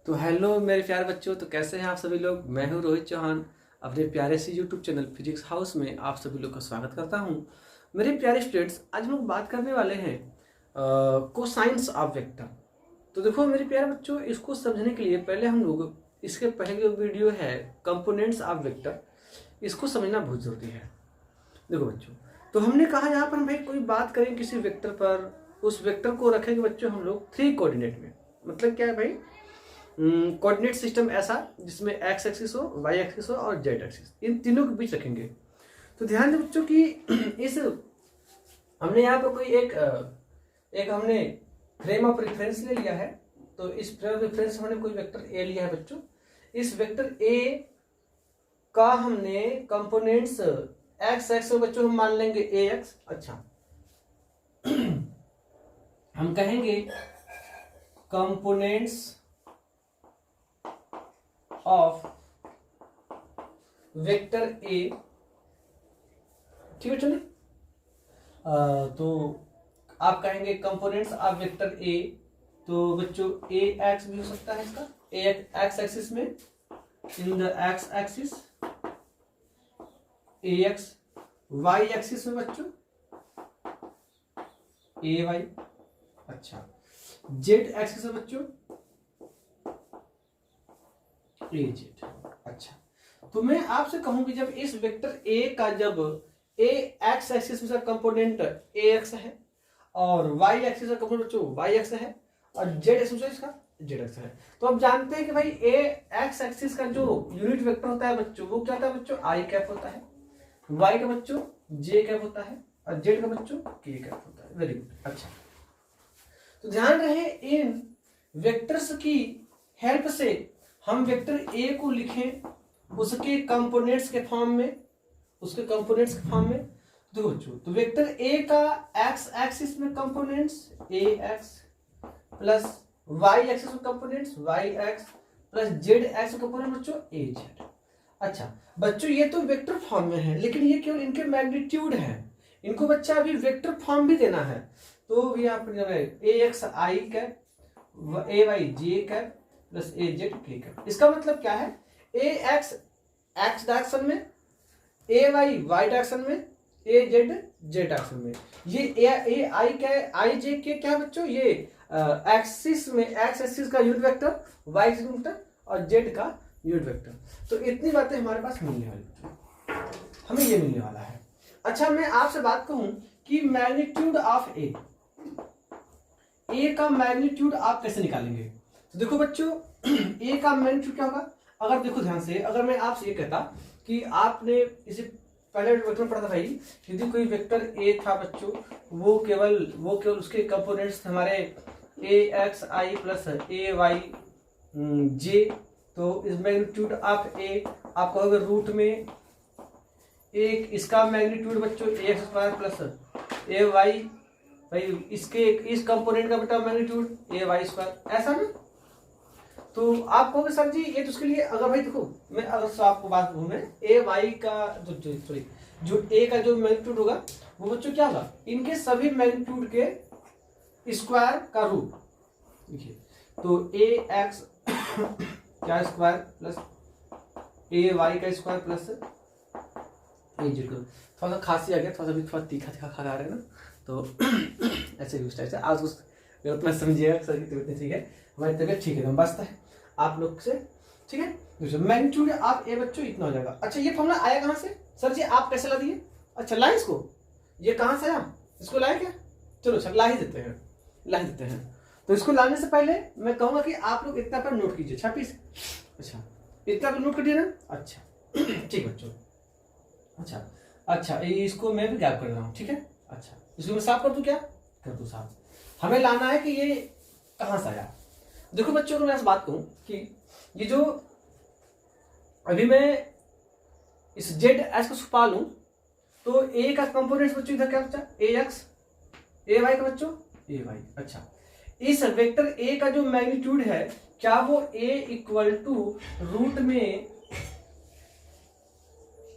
तो हेलो मेरे प्यारे बच्चों, तो कैसे हैं आप सभी लोग। मैं हूं रोहित चौहान। अपने प्यारे से यूट्यूब चैनल फिजिक्स हाउस में आप सभी लोग का स्वागत करता हूं। मेरे प्यारे स्टूडेंट्स, आज हम लोग बात करने वाले हैं कोसाइंस ऑफ वेक्टर। तो देखो मेरे प्यारे बच्चों, इसको समझने के लिए पहले हम लोग इसके पहले जो वीडियो है कंपोनेंट्स ऑफ वेक्टर, इसको समझना बहुत जरूरी है। देखो बच्चों, तो हमने कहा यहाँ पर हम भाई कोई बात करें किसी वेक्टर पर, उस वेक्टर को रखेंगे बच्चों हम लोग 3 कोऑर्डिनेट में। मतलब क्या है भाई, कोऑर्डिनेट सिस्टम ऐसा जिसमें एक्स एक्सिस हो, वाई एक्सिस हो और जेड एक्सिस, इन तीनों के बीच रखेंगे। तो ध्यान दें बच्चों कि इस हमने यहाँ पर कोई एक हमने फ्रेम ऑफ रेफरेंस ले लिया है। तो इस फ्रेम ऑफ रेफरेंस हमने कोई वेक्टर ए लिया है बच्चों। इस वेक्टर ए का हमने कंपोनेंट्स एक्स एक्स में बच्चों हम मान लेंगे ए एक्स। अच्छा हम कहेंगे कंपोनेंट्स ऑफ वेक्टर ए। ठीक है चलिए, तो आप कहेंगे कंपोनेंट्स ऑफ वेक्टर ए। तो बच्चों ए एक्स भी हो सकता है इसका, ए एक्स एक्सिस में, in the x axis A x, y axis में बच्चों ए वाई। अच्छा जेड एक्सिस में बच्चों ए जेड। अच्छा तो मैं आपसे कहूं कि जब इस वेक्टर ए का जब ए एक्स एक्सिस में कंपोनेंट ए एक्स है और वाई एक्सिस का कंपोनेंट बच्चों वाई एक्स है और जेड एक्सिस इसका जेड एक्स है, तो आप जानते हैं कि भाई ए एक्स एक्सिस का जो यूनिट वेक्टर होता है बच्चों वो क्या होता है बच्चों, आई कैप होता है। वाई का बच्चों जे कैप होता है और जेड का बच्चों के कैप होता है। Very good. अच्छा तो ध्यान रहे, इन वेक्टर्स की हेल्प से हम वेक्टर ए को लिखें उसके कंपोनेंट्स के फॉर्म में, उसके कंपोनेंट्स के फॉर्म में। देखो बच्चों, तो वेक्टर ए का एक्स एक्सिस में components A x plus y axis में components y x plus z x में कंपोनेंट बच्चों ए जेड। अच्छा बच्चों, ये तो वेक्टर फॉर्म में है, लेकिन ये केवल इनके मैग्नीट्यूड है। इनको बच्चा अभी वेक्टर फॉर्म भी देना है। तो यहाँ पर ए x I cap, A Y J cap plus A Z के कैप। इसका मतलब क्या है, ए एक्स एक्स डायरेक्शन में, ए वाई वाई डायरेक्शन में, ए जेड जेड डायरेक्शन में। ये ए आई के आई जे के क्या है बच्चों, ये एक्सिस में एक्स एक्सिस का unit vector, y axis vector और जेड का यूनिट वेक्टर। तो इतनी बातें हमारे पास मिलने वाली, हमें ये मिलने वाला है। अच्छा मैं आपसे बात कहूं कि मैग्नीट्यूड ऑफ ए का मैग्नीट्यूड आप कैसे निकालेंगे। तो देखो बच्चों, ए का मैग्नीट्यूड क्या होगा। अगर देखो ध्यान से, अगर मैं आपसे ये कहता कि आपने इसे पहले वेक्टर में पढ़ा था भाई, यदि कोई वेक्टर ए था बच्चों, वो केवल उसके कंपोनेंट्स हमारे ए x I plus A Y जे। तो इस मैग्नीट्यूड ऑफ ए आप कहोगे रूट में एक इसका मैग्नीट्यूड बच्चों A X square plus A Y, भाई इसके इस कंपोनेंट का बेटा मैग्नीट्यूड ए वाई स्क्वायर, ऐसा ना। तो आप कहोगे सर जी ये तो उसके लिए, अगर भाई देखो मैं अगर आपको बात कहूं, मैं ए वाई का जो ए का जो मैग्नीट्यूड होगा वो बच्चों क्या होगा, इनके सभी मैग्नीट्यूड के स्क्वायर का रूट। देखिए तो ए एक्स क्या स्क्वायर प्लस ए वाई का स्क्वायर प्लस ए जेड का। थोड़ा सा खांसी आ गया, थोड़ा तीखा तीखा खा रहे हैं ना, तो ऐसे उस टाइप से आज उस उतना समझिएगा, सर की तबीयत ठीक है, हमारी तबीयत ठीक है, हम बसता है आप लोग से, ठीक है। दूसरा मैग्नीट्यूड आप ए बच्चों इतना हो जाएगा। अच्छा ये फॉर्मूला आया कहाँ से सर जी, आप कैसे ला दिए। अच्छा लाए इसको, ये कहाँ से आया, इसको लाए क्या, चलो सर ला ही देते हैं। तो इसको लाने से पहले मैं कहूंगा कि आप लोग इतना पर नोट कीजिए 26। अच्छा इतना पर नोट कर दिया ना। अच्छा ठीक बच्चों। अच्छा इसको मैं भी गैप कर रहा हूँ, ठीक है। अच्छा इसको मैं साफ कर दूं, क्या कर दूं साफ। हमें लाना है कि ये कहां से आया। देखो बच्चों को मैं बात कहूं कि ये जो अभी मैं इस जेड एस को छुपा लूं, तो ए का कंपोनेंट्स बच्चों इधर क्या बच्चा, ए एक्स, ए वाई का बच्चों ए वाई। अच्छा इस वेक्टर ए का जो मैग्नीट्यूड है, क्या वो ए इक्वल टू रूट में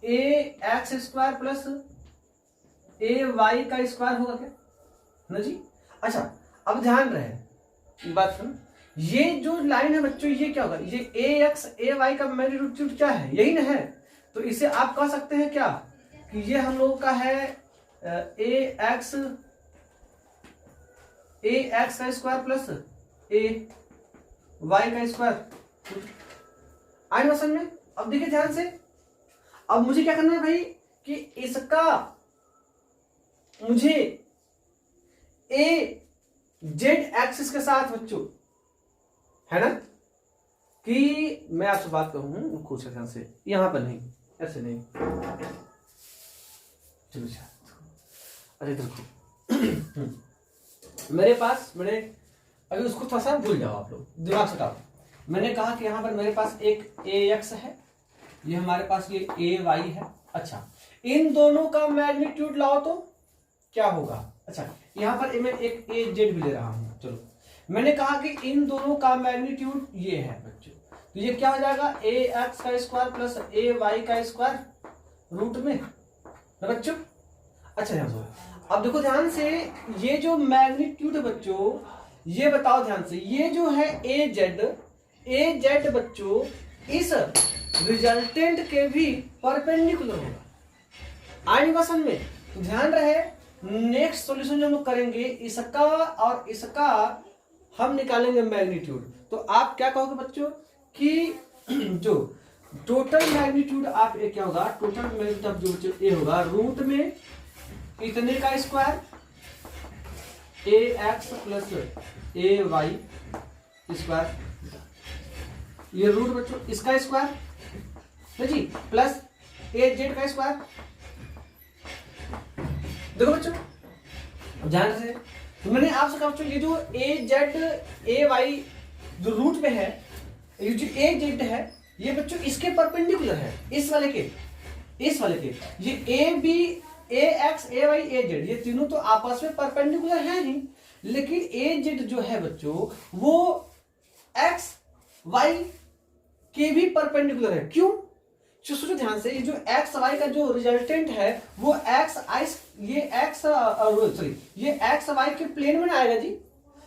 ए X square plus A Y का स्क्वायर होगा क्या ना जी। अच्छा अब ध्यान रहे बात सुन, ये जो लाइन है बच्चों ये क्या होगा, ये ए एक्स ए वाई का मैग्नीट्यूड क्या है, यही ना है। तो इसे आप कह सकते हैं क्या कि ये हम लोगों का है ए एक्स का स्क्वायर प्लस ए वाई का स्क्वायर। आए ना समझ में? अब देखिए ध्यान से, अब मुझे क्या करना है भाई कि इसका मुझे ए जेड एक्सिस के साथ बच्चों है ना, कि मैं आपसे बात करूं खुद से ध्यान से, यहां पर नहीं, ऐसे नहीं, चलो अरे देखो मेरे पास मैंने अभी उसको थोड़ा सा भूल जाओ आप लोग, दिमाग से हटाओ। मैंने कहा कि यहां पर मेरे पास एक ए एक्स है, ये हमारे पास ये ए वाई है। अच्छा, इन दोनों का मैग्नीट्यूड लाओ तो क्या होगा। अच्छा, यहां पर मैं एक ए जेड भी ले रहा हूं। चलो, मैंने कहा कि इन दोनों का मैग्नीट्यूड ये है बच्चों, तो ये क्या हो जाएगा ए एक्स का स्क्वायर प्लस ए वाई का स्क्वायर रूट में ना बच्चों। अच्छा ध्यान से, अब देखो ध्यान से, ये जो मैग्नीट्यूड है बच्चों, ये बताओ ध्यान से, ये जो है ए जेड बच्चों इस रिजल्टेंट के भी परपेंडिकुलर होगा। आएगी बात समझ में? ध्यान रहे, नेक्स्ट सॉल्यूशन जो हम लोग करेंगे इसका और इसका हम निकालेंगे मैग्नीट्यूड। तो आप क्या कहोगे बच्चों कि जो टोटल मैग्नीट्यूड आप ए क्या होगा, टोटल मैग्नीट्यूड आप जो बच्चों ए होगा रूट में इतने का square A x plus A Y square, ये रूट बच्चों इसका square ji plus A Z का स्क्वायर। देखो बच्चों ध्यान से, तो मैंने आपसे कहा बच्चों ये जो ए जेड ए वाई जो रूट में है, ये जो ए जेड है ये बच्चों इसके परपेंडिकुलर है, इस वाले के ये A B A x A y A z, ये तीनों तो आपस में परपेंडिकुलर है नहीं, लेकिन ए जेड जो है बच्चों वो एक्स वाई के भी परपेंडिकुलर है। क्यों? सोचो ध्यान से, ये जो एक्स वाई का जो रिजल्टेंट है वो एक्स आई ये एक्स वाई के प्लेन में ना आएगा जी।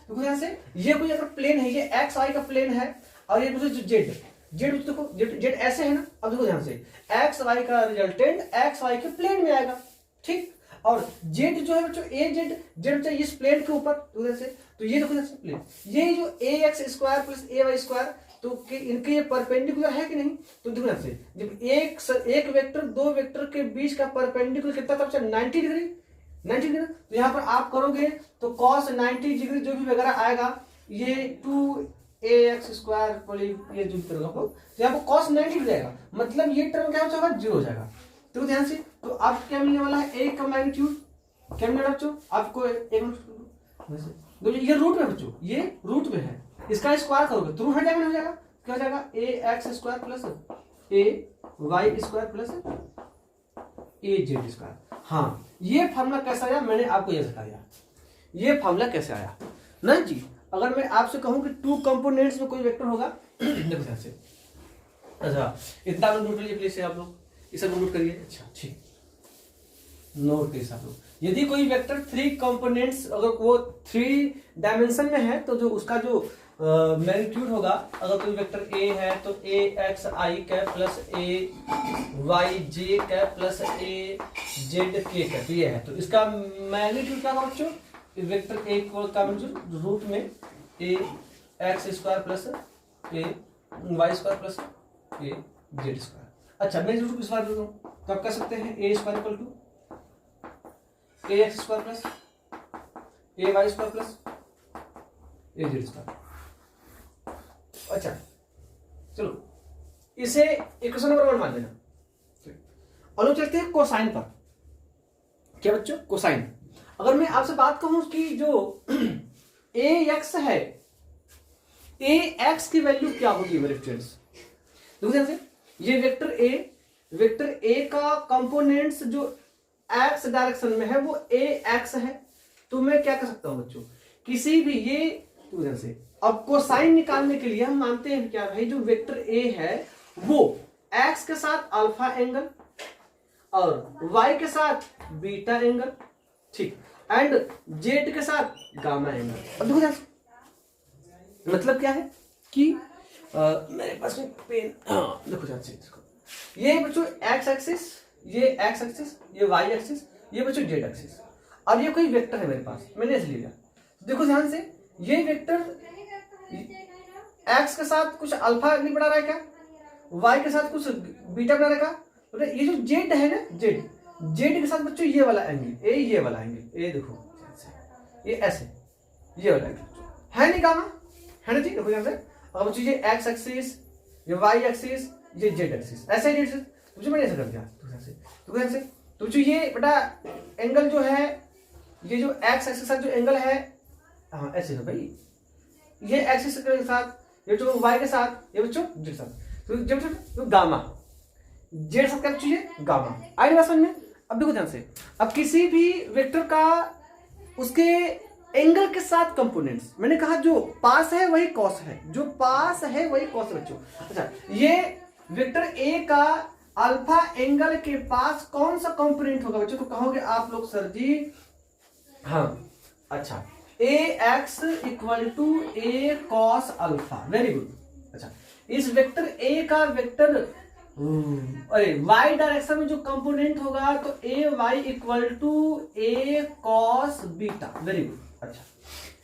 तो ध्यान से, ये कोई अगर प्लेन है, ये एक्स वाई का प्लेन है और ये जो जेड देखो जेड ऐसे है ना। अब देखो ध्यान से, एक्स वाई का रिजल्टेंट एक्स वाई के प्लेन में आएगा, ठीक। और जेड जो है बच्चों ए जेड इस प्लेन के ऊपर, तो ये देखो जैसे प्लेन, ये जो ए X square plus A Y square, तो इनके ये परपेंडिकुलर है कि नहीं। तो देखो यहाँ से, जब एक वेक्टर दो वेक्टर के बीच का परपेंडिकुलर कितना था 90 डिग्री। तो यहाँ पर आप करोगे तो cos 90 डिग्री जो भी वगैरह आएगा, ये 2ax स्क्वायर ये जो करोगे आप लोग, तो यहाँ पर cos 90 डिग्री आएगा, मतलब ये टर्म क्या हो जाएगा, 0 हो जाएगा। तो ध्यान से, तो आपको क्या मिलने वाला है, ए का मैग्नीट्यूड क्या मिलने वाला बच्चों आपको, ये रूट में बच्चों, ये रूट में है, इसका स्क्वायर करोगे तो रूट हट जाएगा, हो जाएगा क्या हो जाएगा, ए X square plus A Y square plus A Z square. हाँ, ये फार्मूला कैसे आया, मैंने आपको ये बता दिया, ये फार्मूला कैसे आया ना जी। अगर मैं आपसे कहूं कि टू कंपोनेंट्स में कोई वेक्टर होगा, देखो ध्यान से, अच्छा इतना नोट करिए प्लीज आप लोग, इसे नोट करिए। अच्छा ठीक, नोट करिए आप लोग, यदि कोई वेक्टर 3 कंपोनेंट्स अगर वो 3 डायमेंशन में है, तो जो उसका जो मैग्नीट्यूड होगा, अगर कोई वेक्टर ए है तो ए x I cap plus A Y J cap plus A Z के कैप, तो ये है, तो इसका मैग्नीट्यूड क्या होगा बच्चों, वेक्टर ए का रूट में ए X square plus A Y square plus A Z square. अच्छा, मैं रूट इस बार देता हूँ, तो आप कह सकते हैं A square equal to A X square plus A Y square plus A Z square. अच्छा चलो, इसे इक्वेशन नंबर 1 मान लेना। और लोग चलते हैं कोसाइन पर। क्या बच्चों, कोसाइन। अगर मैं आपसे बात कहूं कि जो ए एक्स है, ए एक्स की वैल्यू क्या होगी मेरे स्टूडेंट्स, देखो ध्यान से, ये वेक्टर ए का कंपोनेंट्स जो एक्स डायरेक्शन में है वो ए एक्स है, तो मैं क्या कर सकता हूं बच्चों, किसी भी ये ध्यान से, अब कोसाइन निकालने के लिए हम मानते हैं क्या भाई, जो वेक्टर ए है वो एक्स के साथ अल्फा एंगल और वाई के साथ बीटा एंगल, ठीक, एंड जेड के साथ गामा एंगल। अब देखो ध्यान से, मतलब क्या है कि मेरे पास में पेन, देखो ध्यान से इसको, ये बच्चों एक्स एक्सिस, ये एक्स एक्सिस, ये वाई एक्सिस, ये बच्चों जेड एक्सिस, और ये कोई वेक्टर है मेरे पास, मैंने ऐसे लिया। देखो ध्यान से, ये वेक्टर एक्स के साथ कुछ अल्फा एंगल बना रहा है क्या, वाई के साथ कुछ बीटा बना रहेगा, तो ये जो जेड है ना, जेड, जेड के साथ बच्चों ये वाला एंगल, ये वाला एंगल, ये देखो ये ऐसे, ये वाला एंगल है नहीं गामा, है ना जी। देखो यहाँ से, अब बच्चों ये एक्स एक्सिस, ये वाई एक्सिस, ये जेड एक्सिस, ऐसे ही मुझे मैंने ऐसा कर दिया। तो ऐसे तो जो ये बेटा एंगल जो है, ये जो एक्स एक्सिस के साथ जो एंगल है, हाँ ऐसे है भाई, ये एक्सिस के साथ, ये जो वाई के साथ, ये बच्चों जेड के साथ, तो जब तो गामा, जेड साथ क्या बच्चों ये गामा, आई बात समझ में। अब देखो ध्यान से, अब किसी भी वेक्टर का उसके एंगल के साथ कंपोनेंट्स, मैंने कहा जो पास है वही कॉस है, जो पास है वही कॉस है बच्चों। अच्छा, ये वेक्टर ए का अल्फा एंगल के पास कौन सा कंपोनेंट होगा बच्चों, तो कहोगे आप लोग सर जी, हाँ अच्छा, A X equal to A cos alpha, very good. अच्छा, इस वेक्टर ए का वेक्टर अरे वाई डायरेक्शन में जो कंपोनेंट होगा तो A Y equal to A cos beta, very good. अच्छा,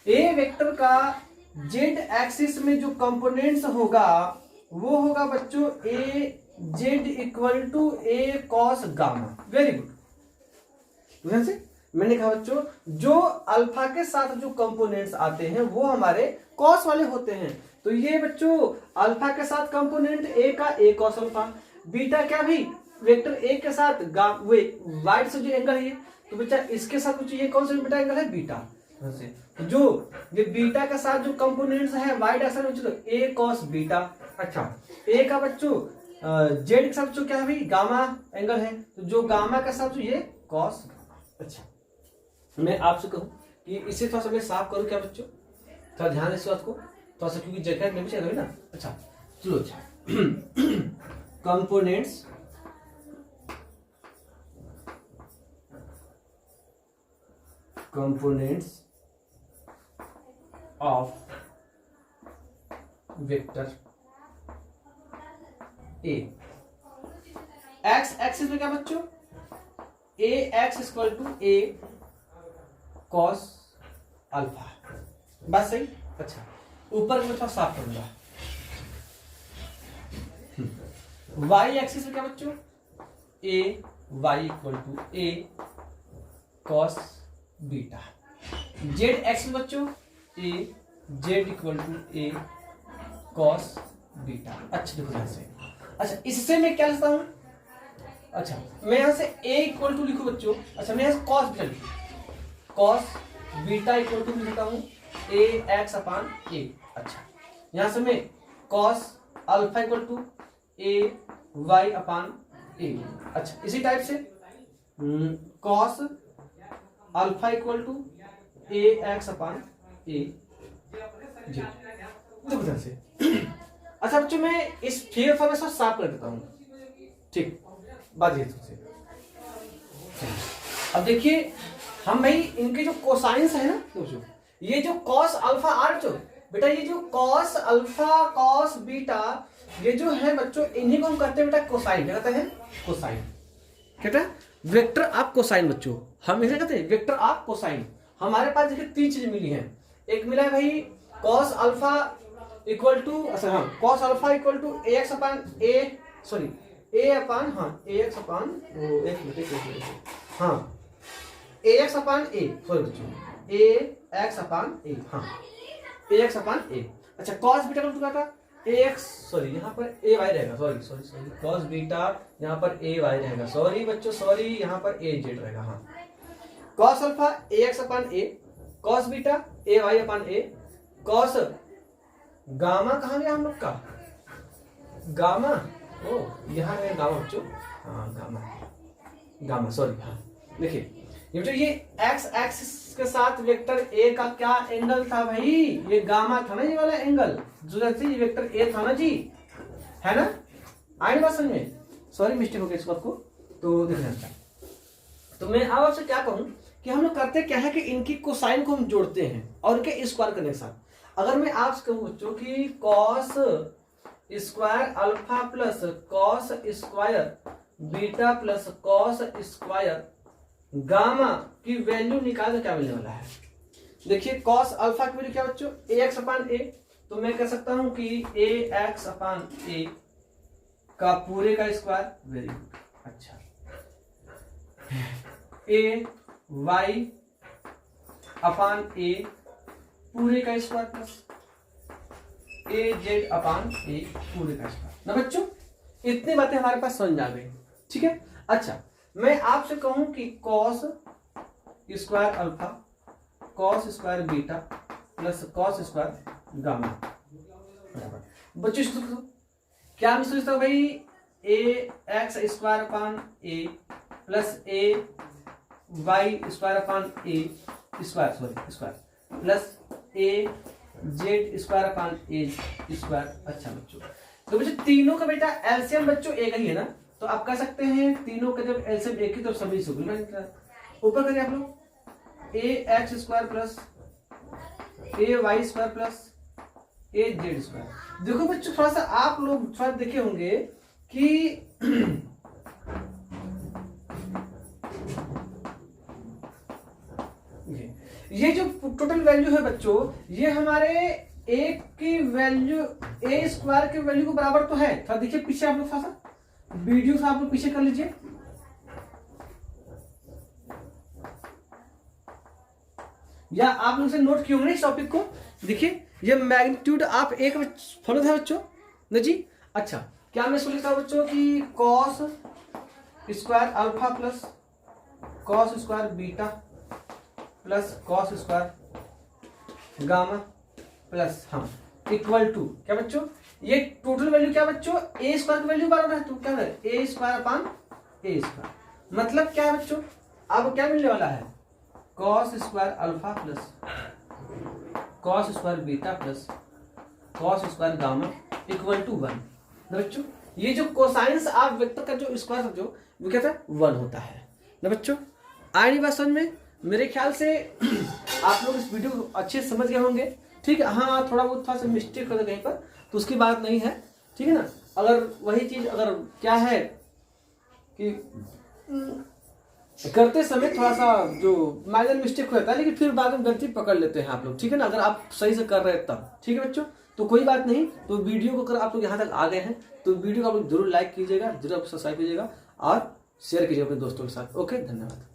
ए वेक्टर का जेड एक्सिस में जो कंपोनेंट्स होगा वो होगा बच्चों A Z equal to A cos gamma, very good. ध्यान से, मैंने कहा बच्चों जो अल्फा के साथ जो कंपोनेंट्स आते हैं वो हमारे कॉस वाले होते हैं, तो ये बच्चों अल्फा के साथ कंपोनेंट ए का ए कॉस अल्फा, बीटा क्या भी वेक्टर ए के साथ वाइड से जो एंगल है, तो बच्चा इसके साथ बच्चों ये कौन सा बीटा एंगल है, बीटा। जो ये बीटा के साथ जो कंपोनेंट्स है वाइड एक्सिस में, चलो ए कॉस बीटा। अच्छा, ए का बच्चों जेड के साथ बच्चों क्या है भाई, गामा एंगल है, तो जो गामा के साथ ये कॉस। अच्छा, मैं आपसे कहूं कि इसे थोड़ा सा मैं साफ करूं क्या बच्चों, थोड़ा ध्यान इस बात को थोड़ा सा, क्योंकि जगह नहीं चाहिए ना। अच्छा चलो, अच्छा components of vector A, x axis में क्या बच्चों, A X equal to A cos alpha, बात सही। अच्छा, ऊपर में थोड़ा साफ करूंगा, वाई एक्सिस में क्या बच्चों, A Y equal to A cos beta, Z x में बच्चों A Z equal to A cos beta. अच्छा देखो ध्यान से, अच्छा इससे मैं क्या लिखता हूं, अच्छा मैं यहां से ए इक्वल टू लिखू बच्चों, अच्छा मैं यहां से कॉस बीटा लिखू, कॉस बीटा इक्वल टू लिखता हूं ए एक्स अपान ए। अच्छा, यहां से मैं cos alpha equal to A Y upon A. अच्छा, इसी टाइप से cos alpha equal to A x upon A जी, तो ध्यान से। अच्छा बच्चों, मैं इस फिगर फॉर्म में साफ कर देता हूं, ठीक, बात ये सबसे। अब देखिए हम भाई इनके जो कोसाइंस है ना दोस्तों, ये जो कॉस अल्फा आर जो बेटा, ये जो कॉस अल्फा कॉस बीटा, ये जो है बच्चों इन्हीं को हम कहते हैं बेटा कोसाइन, क्या कहते हैं, कोसाइन। कहते हैं वेक्टर ऑफ कोसाइन बच्चों, हम इसे कहते हैं वेक्टर ऑफ कोसाइन। हमारे पास देखिए तीन चीज मिली है, एक मिला है भाई कॉस अल्फा इक्वल टू, अच्छा हाँ, cos alpha equal to A x upon A, sorry A upon, हाँ ए एक्स अपान, एक मिनट, हाँ A x upon A, sorry बच्चों ए एक्स अपान ए, हाँ ए एक्स अपान ए। अच्छा, कॉस बीटा का था ए एक्स, सॉरी यहाँ पर ए वाई रहेगा, sorry sorry sorry, cos beta यहाँ पर ए वाई रहेगा, सॉरी बच्चों सॉरी, यहाँ पर ए जेड रहेगा। हाँ, cos alpha A x upon A, cos beta A Y upon A, cos gamma कहाँ गया हम लोग का, गामा, ओ यहाँ है गामा बच्चों, हाँ गामा, गामा सॉरी, हाँ देखिए ये बच्चों ये एक्स एक्सिस के साथ वेक्टर ए का क्या एंगल था भाई, ये गामा था ना, ये वाला एंगल जो ये वेक्टर ए था ना जी, है ना, आई बात समझ में, सॉरी मिस्टेक हो गई इस बात को, तो देखना अच्छा। तो मैं अब आपसे क्या कहूं कि हम लोग करते क्या है कि इनकी कोसाइन को हम जोड़ते हैं और इनके स्क्वायर करने के साथ। अगर मैं आपसे कहूँ बच्चों कि cos square alpha plus cos square beta plus cos square gamma की वैल्यू निकाल तो क्या मिलने वाला है? देखिए कॉस अल्फा की वैल्यू क्या बच्चों? ax अपान ए। तो मैं कह सकता हूं कि ax अपान ए का पूरे का स्क्वायर, वेरी गुड, अच्छा, ए वाई अपान ए पूरे का square plus A z upon ए पूरे का स्क्वायर। ना बच्चों इतनी बातें हमारे पास समझ आ गई, ठीक है। अच्छा मैं आपसे कहूं कि cos square alpha cos square beta plus cos square gamma, बच्चों क्या मैं सोचता हूं भाई? ए X square upon A plus A Y square upon A square, sorry square, plus A Z square upon A square. अच्छा बच्चों, तो बच्चों तीनों का बेटा एलसीएम बच्चों एक ही है ना, तो आप कह सकते हैं तीनों का जब एलसीएम एक ही तो सभी सुपरमेंट ऊपर करिए आप लोग, ए X square plus A Y square plus A Z square. देखो बच्चों थोड़ा सा आप लोग थोड़ा देखे होंगे कि ये जो टोटल वैल्यू है बच्चों, ये हमारे ए की वैल्यू ए स्क्वायर के वैल्यू को बराबर तो है। थोड़ा देखिए पीछे आप लोग, थोड़ा सा वीडियो आप लोग पीछे कर लीजिए। या आप लोग से नोट किए होंगे इस टॉपिक को। देखिए ये मैग्नीट्यूड आप एक फॉलो था बच्चों ना जी। अच्छा क्या मैं लिखता हूं बच्चों कि cos square alpha plus cos square beta plus cos square gamma plus हाँ इक्वल टू क्या बच्चों, ये टोटल वैल्यू क्या बच्चों? ए स्क्वायर की वैल्यू बराबर है, तो क्या है ए स्क्वायर अपान ए स्क्वायर। मतलब क्या है बच्चों, अब क्या मिलने वाला है? Cos square alpha plus cos square beta plus cos square gamma equal to 1। ना बच्चों ये जो कोसाइंस आप वेक्टर का जो स्क्वायर समझो वो क्या था? 1 होता है। ना बच्चों आई नहीं बात समझ में? मेरे ख्याल से आप लोग इस वीडियो को अच्छे से समझ गए होंगे, ठीक है। हाँ थोड़ा बहुत थोड़ा सा मिस्टेक हो कहीं पर तो उसकी बात नहीं है, ठीक है ना। अगर वही चीज अगर क्या है कि करते समय थोड़ा सा जो माइनर मिस्टेक हो जाता है, लेकिन फिर बाद में गलती पकड़ लेते हैं आप लोग, ठीक है ना। अगर आप सही से कर रहे हैं तब, ठीक है बच्चों, तो कोई बात नहीं। तो वीडियो को अगर आप लोग यहाँ तक आ गए हैं तो वीडियो को आप लोग जरूर लाइक कीजिएगा, जरूर सब्सक्राइब कीजिएगा और शेयर कीजिएगा अपने दोस्तों के साथ। ओके, धन्यवाद।